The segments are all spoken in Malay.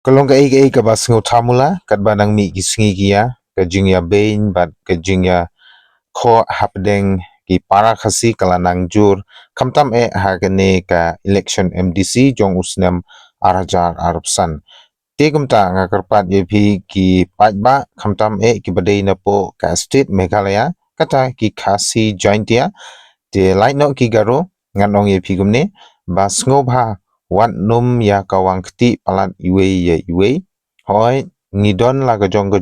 Kalong ka bas ngo thamula kat banang mi gisingi gia ka jingya bain bat ka jingya kho hapdeng ki para khasi kalanang jur kamtam ha kane ka election MDC jong usnam arajar arabsan tegumta nga karpat ye phi ki pajba kamtam ki badai na po ka state Meghalaya kata ki khasi jointia te laino ki garo nganong ye phi gumne bas ngo bha wat num ya kawang kti palat iwe hoi ngidon la gajong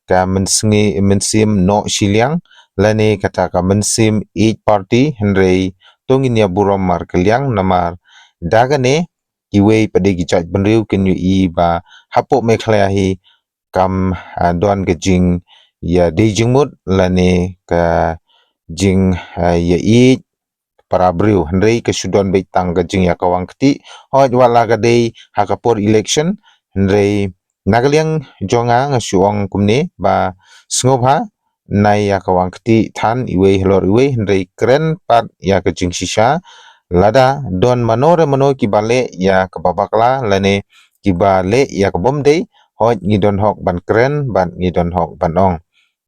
ka mensim no shiliang lane kata ka mensim each party henrei tongin ya burom mar kaliang namar dagane iwe pade gichat benriu kenyu i ba hapo Meghalaya hi kam don gajing ya dejingmut lane ka jing ya i para briu hendrei ke sudon bei tang gajing ya kawang kti hoj wala gadei hakapor election hendrei nagaliang jonga ngasuong kumne ba sngoba nai ya kawang kti than iwe hlor iwe hendrei kren pat ya gajing sisa lada don manore mano kibale ya kababakla lane kibale ya kabomdei hoj ngidon hok ban kren ban ngidon hok banong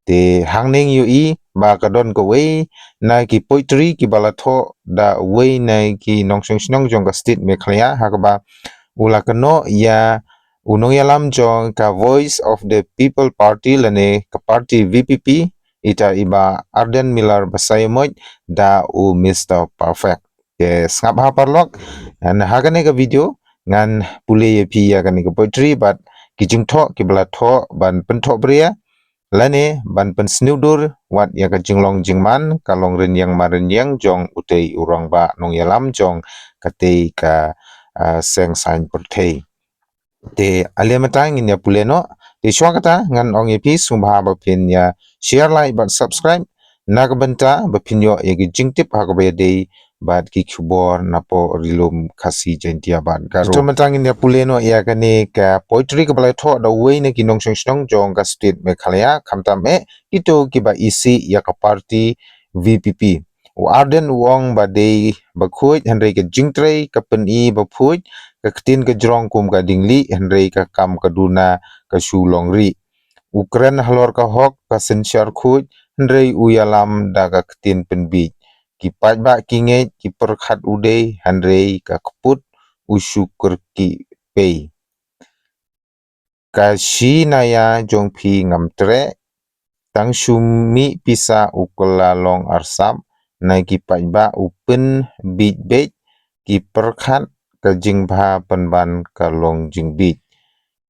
te hangning yu i ba kadon ko wei na ki poetry ki balatho da wei na ki nongsong snong jong ka state Meghalaya hakaba ula kano ya unong yalam jong ka voice of the people party lane ka party VPP ita iba Arden Miller basaymoy da u Mr. Perfect ke ngap ha parlok an hagane ka video ngan pule ye pi ya kan ka poetry but kijing tho ki balatho ban pentho bria lane ban pen snudur wat ya ka jinglong jingman kalong ren yang maren yang jong utei urang ba nong yalam jong katei ka seng sain pertei te aliamatang in ya puleno te swakata ngan ong epi sumba ba pin ya share like but subscribe nagbenta ba pin yo ya jingtip ha ba dei bat ki khubor napo rilum khasi jentia bat garo to matang in ya puleno ya kane ka poetry ka balai tho da wei ne kinong song jong ka state Meghalaya khamtam ito ki ba isi ya ka party VPP Arden wong ba dei ba khuj henrei ka jingtrei ka pen i ba phuj ka ktin ka jrong kum ka dingli henrei ka kam ka duna ka shulong ri Ukren halor ka hok ka sensyar khuj henrei uyalam da ka ktin pen bi ki pajba kinge ki perkhat ude henrei ka kput usyukur ki pei ka shi naya jong phi ngam tre tang shumi pisa ukla long arsam nai ki pajba upen bit bet ki perkhat ka jingba penban ka long jingbit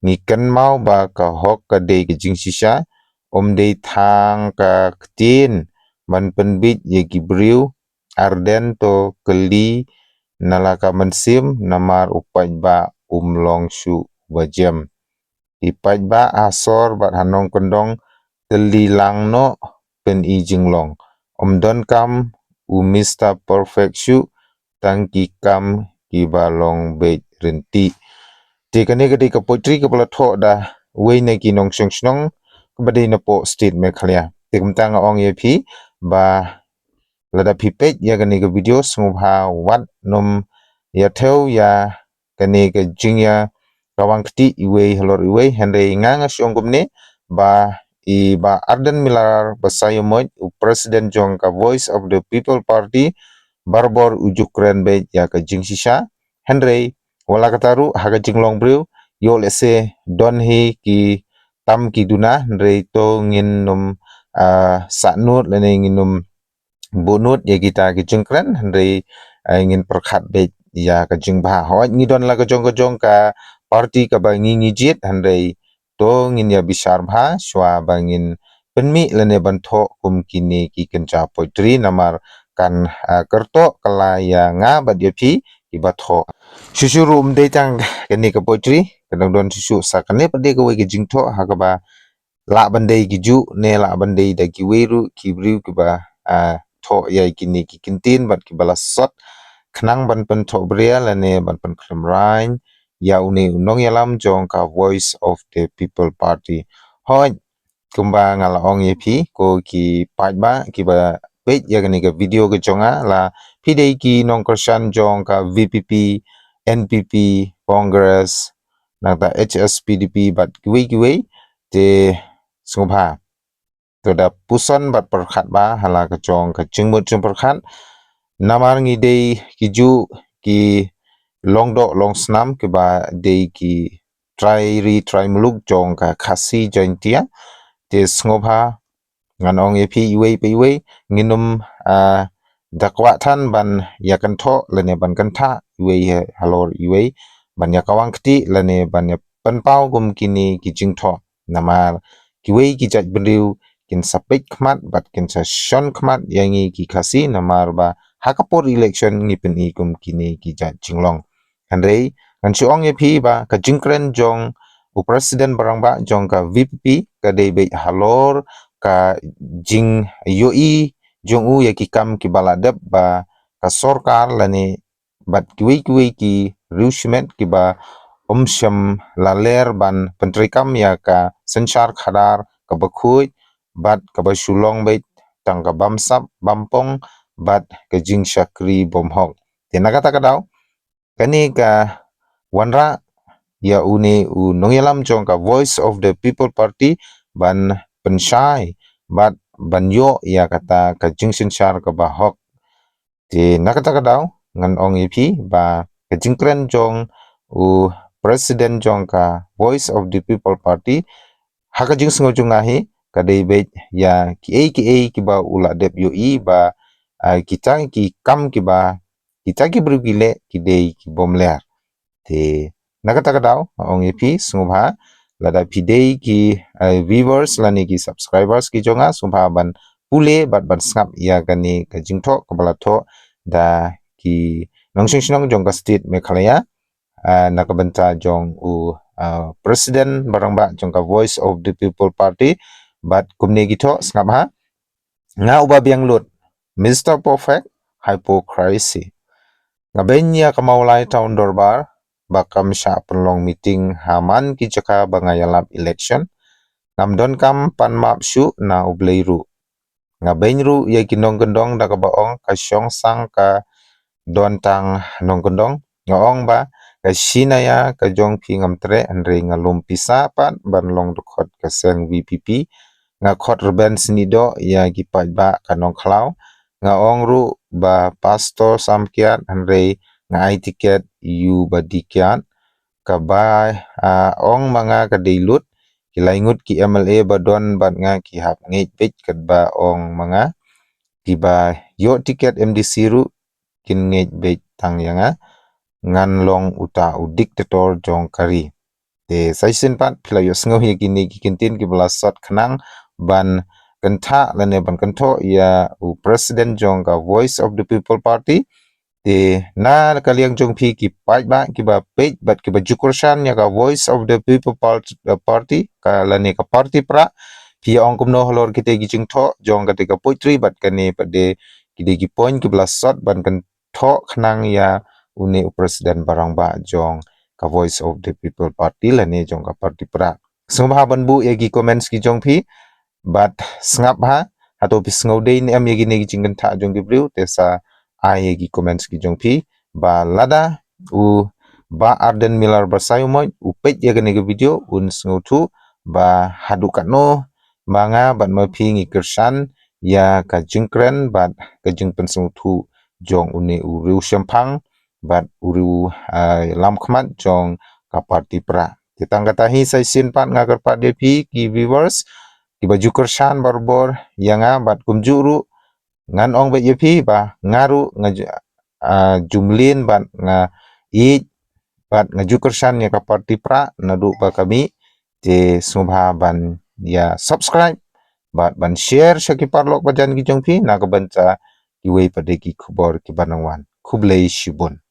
ni kan mau ba ka hok ka de ka jing sisa de thang ka ktin ban penbit ye ki briu Arden to keli nalaka mensim namar upajba umlong shu wajem ipajba asor bat hanong kendong keli lang no pen i jinglong don kam Mr. Perfect shu tang ki kam ki balong bet renti te kane gade ka poetry ka pala tho da wei na ki nong song snong bade na po state Meghalaya te kumtang ong ye phi ba lada pipet ya kane ka video sungha wat nom ya theu ya kane ka jingya kawang kti iwe halor iwe henrei nganga syongkumne ba i ba Arden Miller basayomoy president jong ka voice of the people party barbor ujukren be ya ka jingsisa henrei wala kataru haga jinglong briu yo lese don hi ki tam ki duna henrei to ngin num saknut lene nginum bunut ya kita ke jengkren henrei ingin perkhat be ya ke jengba hoj ngidon la ke jong ka party ka bangi ngijit henrei to ngin ya bisar bha swa bangin penmi lene bantho kum kini ki kenca poetry namar kan kerto kala ya nga badyepi ki batho shusuru umde tang kini ke poetry kadang don susu sakane pade ke we ke jingtho ha ka ba la bandai ki ju ne la bandai da ki weru ki briu ki ba tho ya kini ki kintin bat ki bala sot khnang ban pen tho bria la ne ban pen khlem rain ya uni unong yalam jong ka voice of the people party hoi kumba ngala ong ye phi ko ki pajba ki ba page ya kini ka video ke jonga la phi dei ki nong kersan jong ka VPP NPP Congress nangta HSPDP bat kiwi te sungba to da puson bat perkhat ba hala ka chong ka chingmut chung perkhat namar ngi dei ki ju ki longdo long snam ke ba dei ki try muluk jong ka khasi jointia te sngobha ngan ong epi iwe nginum dakwa than ban yakan tho lene ban kan tha iwe halor iwe ban yakawang kti lene ban ya penpau gum kini ki jingtho namar kiwe ki jat beliu kin sapik khmat bat kin sa shon khmat yangi ki khasi namar ba hakapor election ngipin i gum kini ki jat jinglong handrei kan chuong epi ba ka jingkren jong u president barang ba jong ka VPP ka dei be halor ka jing yoi jong u ya ki kam ki baladep ba ka sorkar lani bat kiwi ki rushmet ki ba sham laler ban pentri kam ya ka senchar khadar ka bakhui bat ka ba shulong be tang ka bamsap bampong bat ka jing shakri bomhok tenaga takadaw kani ka wanra ya une u nongyalam jong ka voice of the people party ban penshai bat banyo ya kata ka jingsin shar ka ba hok ti nakata kadaw ngan ong ipi ba ka jingkren jong u president jong ka voice of the people party haka jing sngo jong ahi ka dei be ya ki ba ula dep yo I ba kita ki kam ki ba kita ki brugile ki dei ki bomler te nakata kadaw ong ipi sngobha lada pidei ki viewers lani ki subscribers ki jonga sumba ban pule bat snap ya gani ka jingtho kabalatho da ki nongsing sinong jong ka state Meghalaya nakabanta jong u president barang ba jong ka voice of the people party bat kumne githo snap ha nga uba biang lut Mr. Perfect hypocrisy ngabenya kamaulai town dorbar bakam sha penlong meeting haman ki jaka bangayalap election ngamdon kam pan map shu na ubleiru ngabenru ya kinong gendong da ka baong ka syong sang ka don tang nong gendong ngaong ba ka shinaya ka jong pi ngamtre andre ngalum pisa pat ban long dukot ka seng VPP nga khot reben snido ya gipat ba kanong khlau ngaong ru ba pastor samkiat andre nga ai tiket yu badikiat ka ba ong manga ka deilut kilaingut ki MLA badon bat nga ki hap ngej pej kat ba ong manga ki ba yo tiket MDC ru kin ngej bej tang yanga ngan long uta u diktator jong kari te saisin pat phila yo sngo hi kini ki kintin ki blasat khnang ban kantha lane ban kantho ya u president jong ka voice of the people party te na kaliang jong phi ki pai ba ki ba page bat ki ba jukurshan ya ka voice of the people party ka lane ka party pra phi ong kumno holor kite gi jingtho jong ka te ka poitri bat kane pade ki de ki point ki blasat ban kan tho khnang ya une u president barang ba jong ka voice of the people party lane jong ka party pra sungba ban bu ya gi comments ki jong phi bat snap ha atau pisngau dei ni am yegi negi jingkan tha jong ki briu tesa ai yegi comments ki jong phi ba lada u ba arden milar basayu moy u pej yegi negi video un sngu thu ba hadu katno manga bat ma phi ngi kershan ya ka jingkren bat ka jingpen sngu thu jong une u riu shampang bat uru lam khmat jong ka party pra kitang kata hi sai sin pat ngagar pat de phi ki viewers ki baju kershan barbor yanga bat kumjuru ngan ong be yepi ba ngaru jumlin bat nga I bat ngaju kershan ya ka party pra nadu ba kami te subha ban ya subscribe bat ban share syaki parlok bajan ki jongpi na ka banca ki wei pada ki khubor ki banangwan khublei shibun